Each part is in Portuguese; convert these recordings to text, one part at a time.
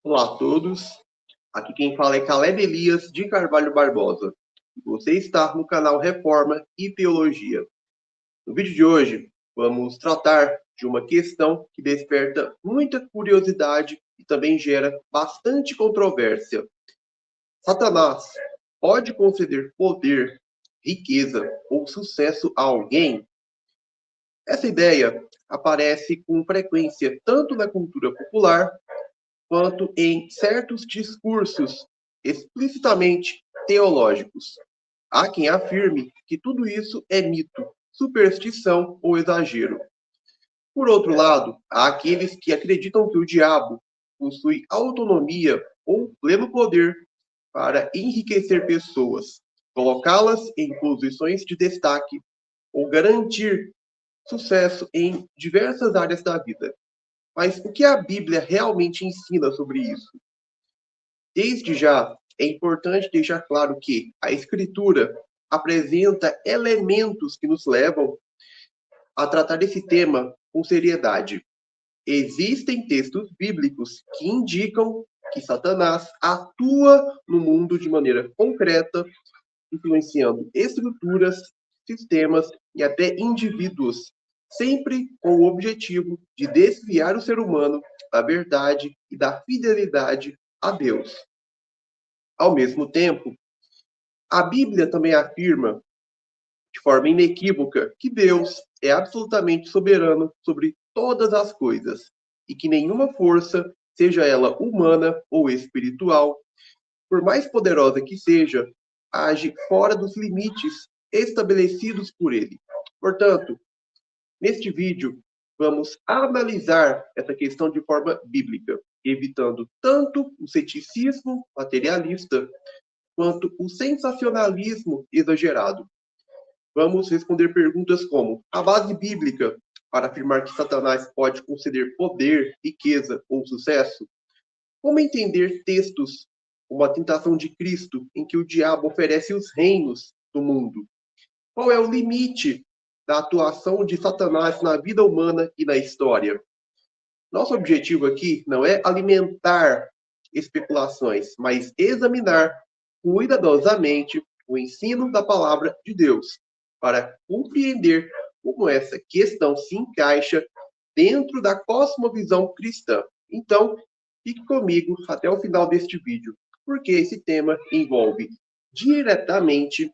Olá a todos, aqui quem fala é Caleb Elias de Carvalho Barbosa. Você está no canal Reforma e Teologia. No vídeo de hoje, vamos tratar de uma questão que desperta muita curiosidade e também gera bastante controvérsia. Satanás pode conceder poder, riqueza ou sucesso a alguém? Essa ideia aparece com frequência tanto na cultura popular quanto em certos discursos explicitamente teológicos. Há quem afirme que tudo isso é mito, superstição ou exagero. Por outro lado, há aqueles que acreditam que o diabo possui autonomia ou pleno poder para enriquecer pessoas, colocá-las em posições de destaque ou garantir sucesso em diversas áreas da vida. Mas o que a Bíblia realmente ensina sobre isso? Desde já, é importante deixar claro que a Escritura apresenta elementos que nos levam a tratar esse tema com seriedade. Existem textos bíblicos que indicam que Satanás atua no mundo de maneira concreta, influenciando estruturas, sistemas e até indivíduos, sempre com o objetivo de desviar o ser humano da verdade e da fidelidade a Deus. Ao mesmo tempo, a Bíblia também afirma, de forma inequívoca, que Deus é absolutamente soberano sobre todas as coisas e que nenhuma força, seja ela humana ou espiritual, por mais poderosa que seja, age fora dos limites estabelecidos por ele. Portanto, neste vídeo, vamos analisar essa questão de forma bíblica, evitando tanto o ceticismo materialista quanto o sensacionalismo exagerado. Vamos responder perguntas como: a base bíblica para afirmar que Satanás pode conceder poder, riqueza ou sucesso? Como entender textos como a tentação de Cristo, em que o diabo oferece os reinos do mundo? Qual é o limite da atuação de Satanás na vida humana e na história? Nosso objetivo aqui não é alimentar especulações, mas examinar cuidadosamente o ensino da palavra de Deus, para compreender como essa questão se encaixa dentro da cosmovisão cristã. Então, fique comigo até o final deste vídeo, porque esse tema envolve diretamente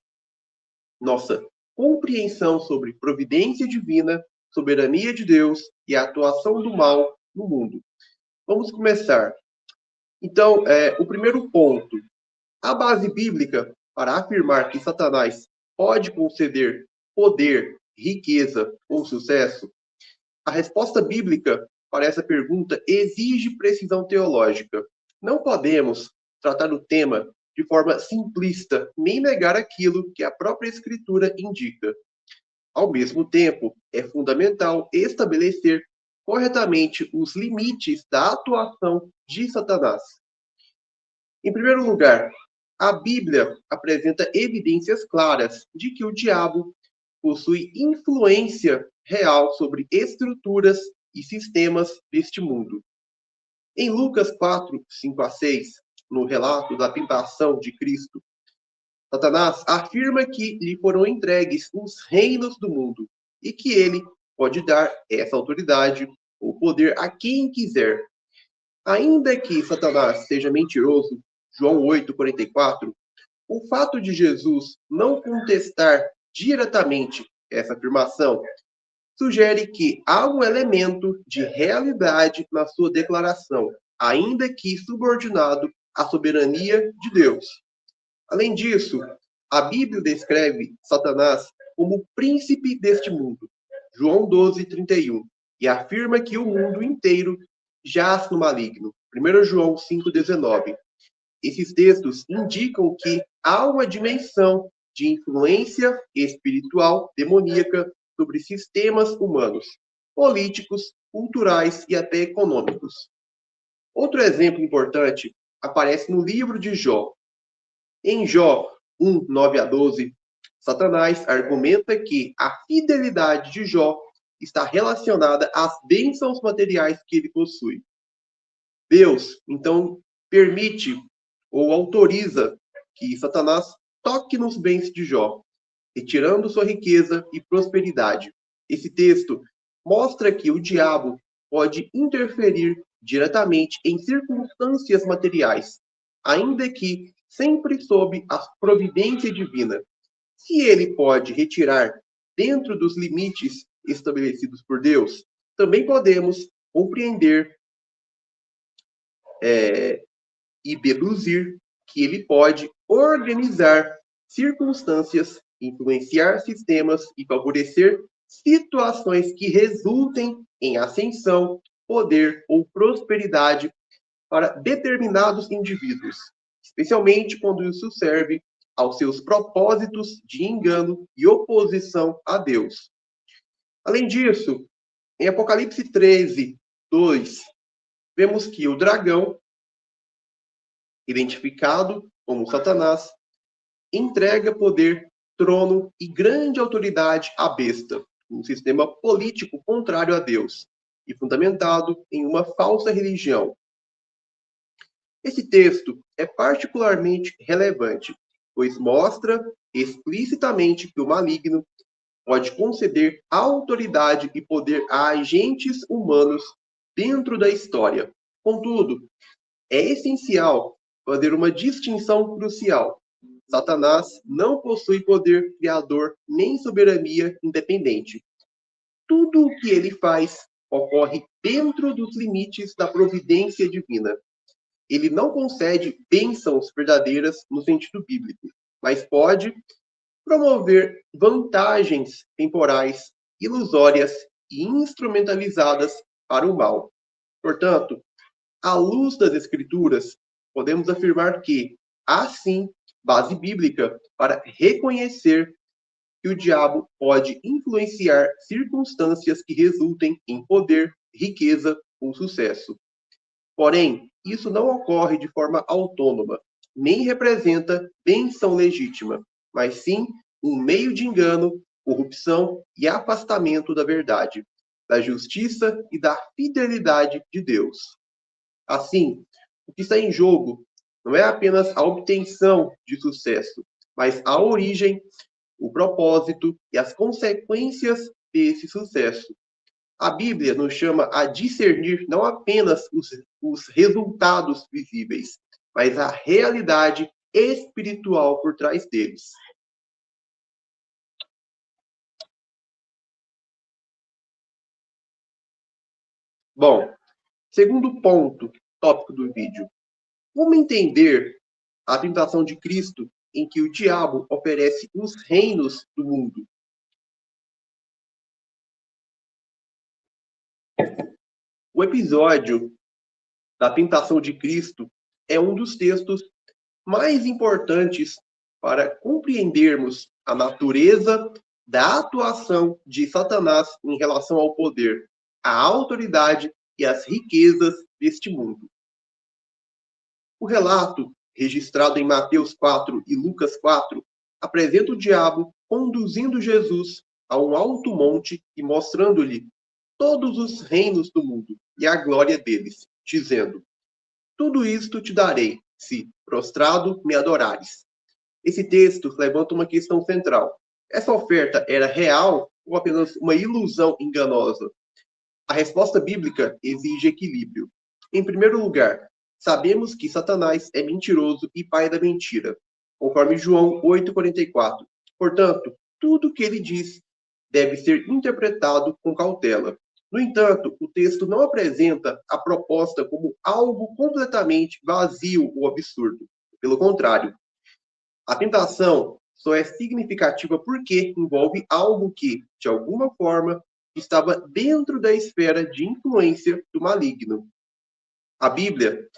nossa compreensão sobre providência divina, soberania de Deus e a atuação do mal no mundo. Vamos começar. Então, o primeiro ponto: a base bíblica para afirmar que Satanás pode conceder poder, riqueza ou sucesso. A resposta bíblica para essa pergunta exige precisão teológica. Não podemos tratar o tema de forma simplista, nem negar aquilo que a própria Escritura indica. Ao mesmo tempo, é fundamental estabelecer corretamente os limites da atuação de Satanás. Em primeiro lugar, a Bíblia apresenta evidências claras de que o diabo possui influência real sobre estruturas e sistemas deste mundo. Em Lucas 4, 5 a 6, no relato da tentação de Cristo, Satanás afirma que lhe foram entregues os reinos do mundo e que ele pode dar essa autoridade ou poder a quem quiser. Ainda que Satanás seja mentiroso, João 8:44, o fato de Jesus não contestar diretamente essa afirmação sugere que há um elemento de realidade na sua declaração, ainda que subordinado à soberania de Deus. Além disso, a Bíblia descreve Satanás como príncipe deste mundo, João 12:31, e afirma que o mundo inteiro jaz no maligno, 1 João 5:19. Esses textos indicam que há uma dimensão de influência espiritual demoníaca sobre sistemas humanos, políticos, culturais e até econômicos. Outro exemplo importante aparece no livro de Jó. Em Jó 1, 9 a 12, Satanás argumenta que a fidelidade de Jó está relacionada às bênçãos materiais que ele possui. Deus, então, permite ou autoriza que Satanás toque nos bens de Jó, retirando sua riqueza e prosperidade. Esse texto mostra que o diabo pode interferir diretamente em circunstâncias materiais, ainda que sempre sob a providência divina. Se ele pode retirar dentro dos limites estabelecidos por Deus, também podemos compreender e deduzir que ele pode organizar circunstâncias, influenciar sistemas e favorecer situações que resultem em ascensão, poder ou prosperidade para determinados indivíduos, especialmente quando isso serve aos seus propósitos de engano e oposição a Deus. Além disso, em Apocalipse 13, 2, vemos que o dragão, identificado como Satanás, entrega poder, trono e grande autoridade à besta, um sistema político contrário a Deus e fundamentado em uma falsa religião. Esse texto é particularmente relevante, pois mostra explicitamente que o maligno pode conceder autoridade e poder a agentes humanos dentro da história. Contudo, é essencial fazer uma distinção crucial. Satanás não possui poder criador nem soberania independente. Tudo o que ele faz ocorre dentro dos limites da providência divina. Ele não concede bênçãos verdadeiras no sentido bíblico, mas pode promover vantagens temporais, ilusórias e instrumentalizadas para o mal. Portanto, à luz das Escrituras, podemos afirmar que há sim base bíblica para reconhecer que o diabo pode influenciar circunstâncias que resultem em poder, riqueza ou sucesso. Porém, isso não ocorre de forma autônoma, nem representa bênção legítima, mas sim um meio de engano, corrupção e afastamento da verdade, da justiça e da fidelidade de Deus. Assim, o que está em jogo não é apenas a obtenção de sucesso, mas a origem, o propósito e as consequências desse sucesso. A Bíblia nos chama a discernir não apenas os resultados visíveis, mas a realidade espiritual por trás deles. Bom, segundo ponto, tópico do vídeo. Como entender a tentação de Cristo em que o diabo oferece os reinos do mundo? O episódio da tentação de Cristo é um dos textos mais importantes para compreendermos a natureza da atuação de Satanás em relação ao poder, à autoridade e às riquezas deste mundo. O relato, registrado em Mateus 4 e Lucas 4, apresenta o diabo conduzindo Jesus a um alto monte e mostrando-lhe todos os reinos do mundo e a glória deles, dizendo: tudo isto te darei, se, prostrado, me adorares. Esse texto levanta uma questão central. Essa oferta era real ou apenas uma ilusão enganosa? A resposta bíblica exige equilíbrio. Em primeiro lugar, sabemos que Satanás é mentiroso e pai da mentira, conforme João 8,44. Portanto, tudo o que ele diz deve ser interpretado com cautela. No entanto, o texto não apresenta a proposta como algo completamente vazio ou absurdo. Pelo contrário, a tentação só é significativa porque envolve algo que, de alguma forma, estava dentro da esfera de influência do maligno. A Bíblia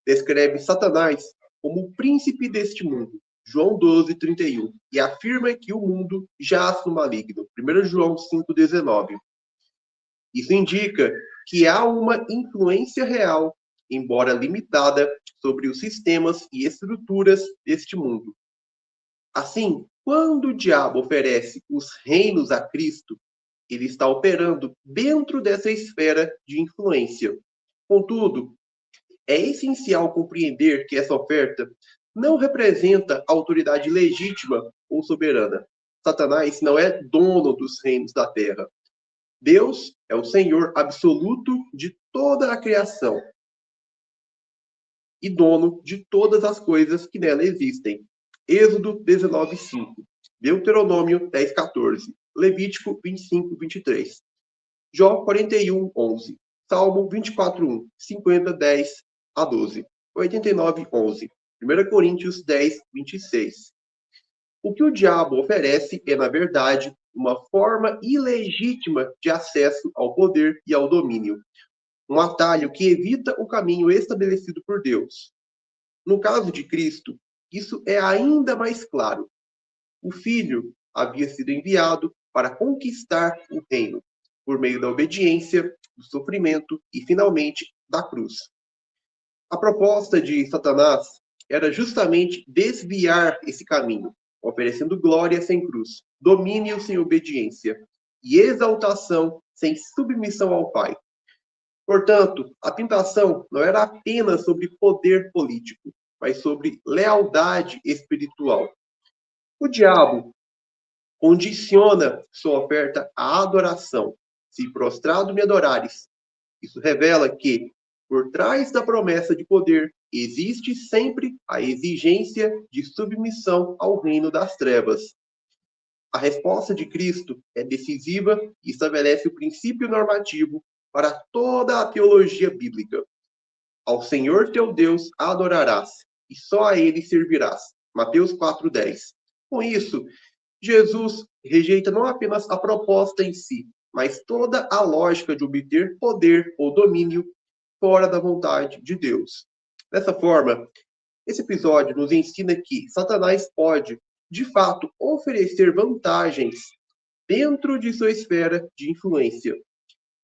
descreve Satanás como o príncipe deste mundo, João 12, 31, e afirma que o mundo jaz no maligno, 1 João 5, 19. Isso indica que há uma influência real, embora limitada, sobre os sistemas e estruturas deste mundo. Assim, quando o diabo oferece os reinos a Cristo, ele está operando dentro dessa esfera de influência. Contudo, É essencial compreender que essa oferta não representa autoridade legítima ou soberana. Satanás não é dono dos reinos da terra. Deus é o Senhor absoluto de toda a criação e dono de todas as coisas que nela existem. Êxodo 19:5, Deuteronômio 10:14, Levítico 25:23, Jó 41:11, Salmo 24:1, 50:10-12, 89:11, 1 Coríntios 10:26. O que o diabo oferece é, na verdade, uma forma ilegítima de acesso ao poder e ao domínio, um atalho que evita o caminho estabelecido por Deus. No caso de Cristo, isso é ainda mais claro. O Filho havia sido enviado para conquistar o reino, por meio da obediência, do sofrimento e, finalmente, da cruz. A proposta de Satanás era justamente desviar esse caminho, oferecendo glória sem cruz, domínio sem obediência e exaltação sem submissão ao Pai. Portanto, a tentação não era apenas sobre poder político, mas sobre lealdade espiritual. O diabo condiciona sua oferta à adoração. Se prostrado me adorares. Isso revela que, por trás da promessa de poder, existe sempre a exigência de submissão ao reino das trevas. A resposta de Cristo é decisiva e estabelece o princípio normativo para toda a teologia bíblica. Ao Senhor teu Deus adorarás, e só a ele servirás. Mateus 4:10. Com isso, Jesus rejeita não apenas a proposta em si, mas toda a lógica de obter poder ou domínio fora da vontade de Deus. Dessa forma, esse episódio nos ensina que Satanás pode, de fato, oferecer vantagens dentro de sua esfera de influência.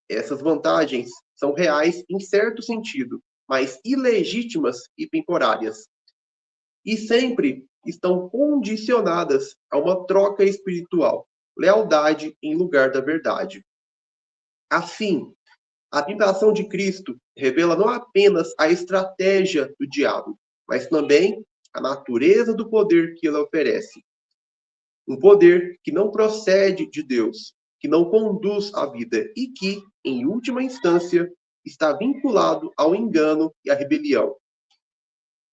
Essas vantagens são reais em certo sentido, mas ilegítimas e temporárias. E sempre estão condicionadas a uma troca espiritual, lealdade em lugar da verdade. Assim, a tentação de Cristo revela não apenas a estratégia do diabo, mas também a natureza do poder que ele oferece. Um poder que não procede de Deus, que não conduz à vida e que, em última instância, está vinculado ao engano e à rebelião.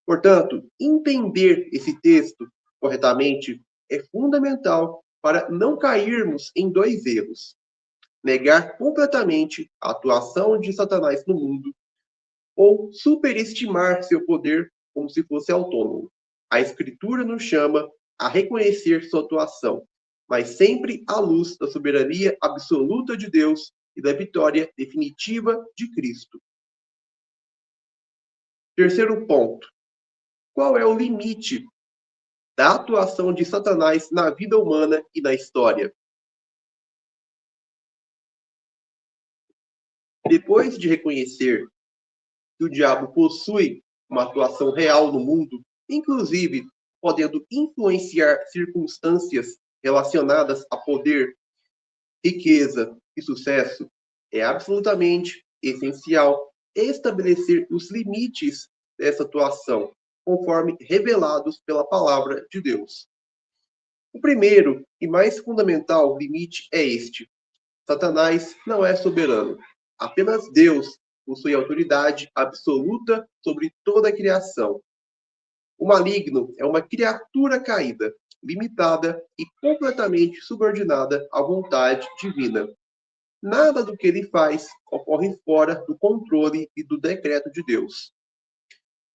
Portanto, entender esse texto corretamente é fundamental para não cairmos em dois erros: negar completamente a atuação de Satanás no mundo ou superestimar seu poder como se fosse autônomo. A Escritura nos chama a reconhecer sua atuação, mas sempre à luz da soberania absoluta de Deus e da vitória definitiva de Cristo. Terceiro ponto: qual é o limite da atuação de Satanás na vida humana e na história? Depois de reconhecer que o diabo possui uma atuação real no mundo, inclusive podendo influenciar circunstâncias relacionadas a poder, riqueza e sucesso, é absolutamente essencial estabelecer os limites dessa atuação, conforme revelados pela palavra de Deus. O primeiro e mais fundamental limite é este: Satanás não é soberano. Apenas Deus possui autoridade absoluta sobre toda a criação. O maligno é uma criatura caída, limitada e completamente subordinada à vontade divina. Nada do que ele faz ocorre fora do controle e do decreto de Deus.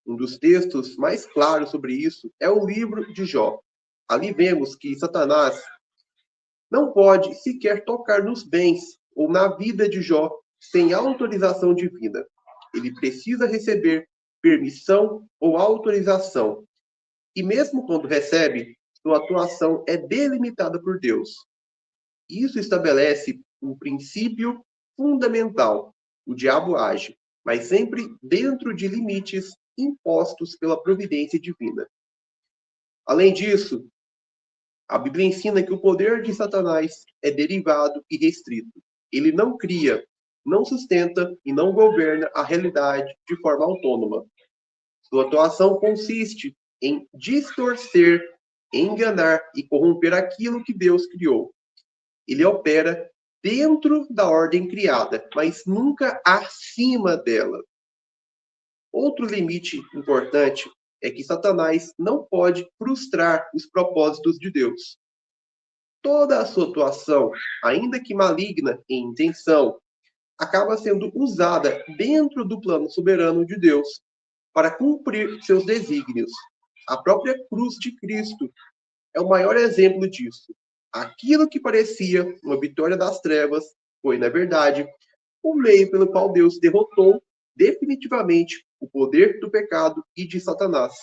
Um dos textos mais claros sobre isso é o livro de Jó. Ali vemos que Satanás não pode sequer tocar nos bens ou na vida de Jó sem autorização divina. Ele precisa receber permissão ou autorização. E mesmo quando recebe, sua atuação é delimitada por Deus. Isso estabelece um princípio fundamental: o diabo age, mas sempre dentro de limites impostos pela providência divina. Além disso, a Bíblia ensina que o poder de Satanás é derivado e restrito. Ele não cria, não sustenta e não governa a realidade de forma autônoma. Sua atuação consiste em distorcer, enganar e corromper aquilo que Deus criou. Ele opera dentro da ordem criada, mas nunca acima dela. Outro limite importante é que Satanás não pode frustrar os propósitos de Deus. Toda a sua atuação, ainda que maligna em intenção, acaba sendo usada dentro do plano soberano de Deus para cumprir seus desígnios. A própria cruz de Cristo é o maior exemplo disso. Aquilo que parecia uma vitória das trevas foi, na verdade, o meio pelo qual Deus derrotou definitivamente o poder do pecado e de Satanás.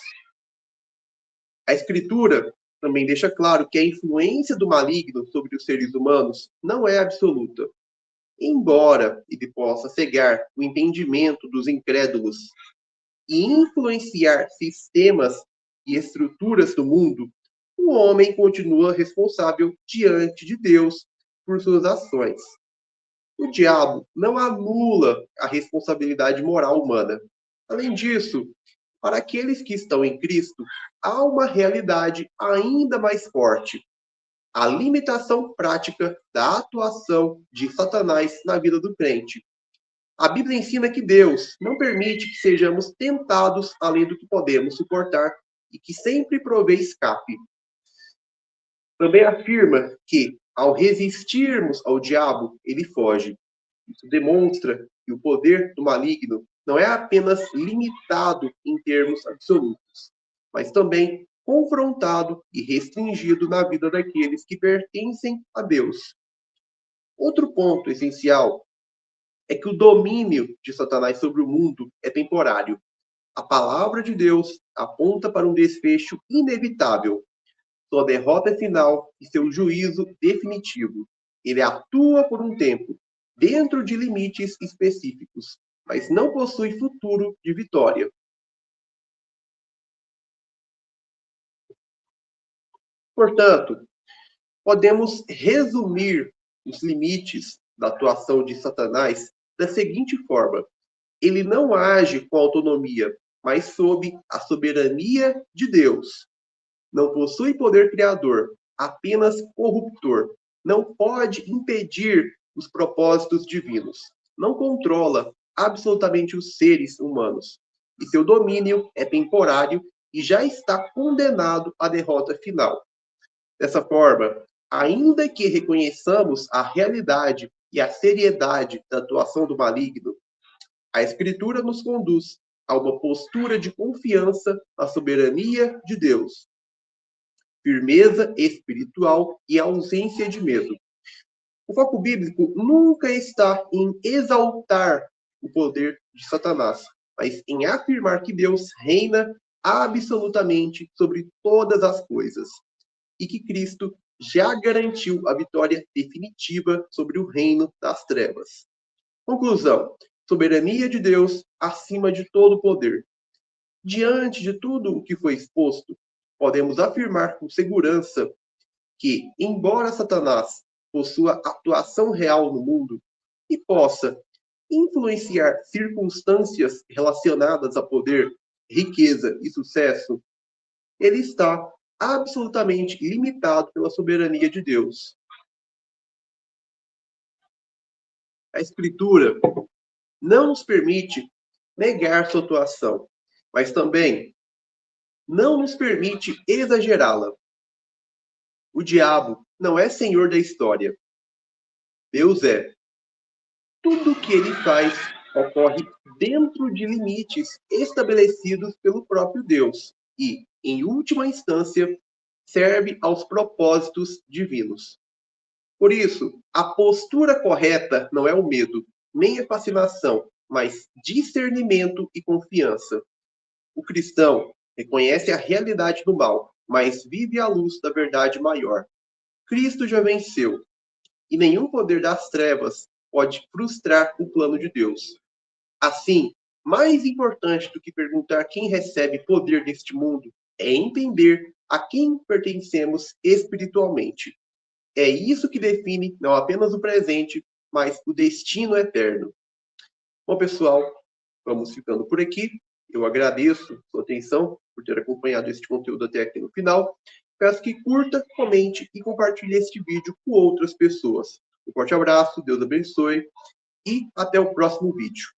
A Escritura também deixa claro que a influência do maligno sobre os seres humanos não é absoluta. Embora ele possa cegar o entendimento dos incrédulos e influenciar sistemas e estruturas do mundo, o homem continua responsável diante de Deus por suas ações. O diabo não anula a responsabilidade moral humana. Além disso, para aqueles que estão em Cristo, há uma realidade ainda mais forte: a limitação prática da atuação de Satanás na vida do crente. A Bíblia ensina que Deus não permite que sejamos tentados além do que podemos suportar e que sempre provê escape. Também afirma que, ao resistirmos ao diabo, ele foge. Isso demonstra que o poder do maligno não é apenas limitado em termos absolutos, mas também confrontado e restringido na vida daqueles que pertencem a Deus. Outro ponto essencial é que o domínio de Satanás sobre o mundo é temporário. A palavra de Deus aponta para um desfecho inevitável, sua derrota final e seu juízo definitivo. Ele atua por um tempo, dentro de limites específicos, mas não possui futuro de vitória. Portanto, podemos resumir os limites da atuação de Satanás da seguinte forma: ele não age com autonomia, mas sob a soberania de Deus. Não possui poder criador, apenas corruptor. Não pode impedir os propósitos divinos. Não controla absolutamente os seres humanos. E seu domínio é temporário e já está condenado à derrota final. Dessa forma, ainda que reconheçamos a realidade e a seriedade da atuação do maligno, a Escritura nos conduz a uma postura de confiança na soberania de Deus, firmeza espiritual e ausência de medo. O foco bíblico nunca está em exaltar o poder de Satanás, mas em afirmar que Deus reina absolutamente sobre todas as coisas e que Cristo já garantiu a vitória definitiva sobre o reino das trevas. Conclusão: soberania de Deus acima de todo poder. Diante de tudo o que foi exposto, podemos afirmar com segurança que, embora Satanás possua atuação real no mundo e possa influenciar circunstâncias relacionadas a poder, riqueza e sucesso, ele está absolutamente limitado pela soberania de Deus. A Escritura não nos permite negar sua atuação, mas também não nos permite exagerá-la. O diabo não é senhor da história. Deus é. Tudo o que ele faz ocorre dentro de limites estabelecidos pelo próprio Deus e, em última instância, serve aos propósitos divinos. Por isso, a postura correta não é o medo, nem a fascinação, mas discernimento e confiança. O cristão reconhece a realidade do mal, mas vive à luz da verdade maior. Cristo já venceu, e nenhum poder das trevas pode frustrar o plano de Deus. Assim, mais importante do que perguntar quem recebe poder neste mundo é entender a quem pertencemos espiritualmente. É isso que define não apenas o presente, mas o destino eterno. Bom, pessoal, vamos ficando por aqui. Eu agradeço sua atenção por ter acompanhado este conteúdo até aqui no final. Peço que curta, comente e compartilhe este vídeo com outras pessoas. Um forte abraço, Deus abençoe e até o próximo vídeo.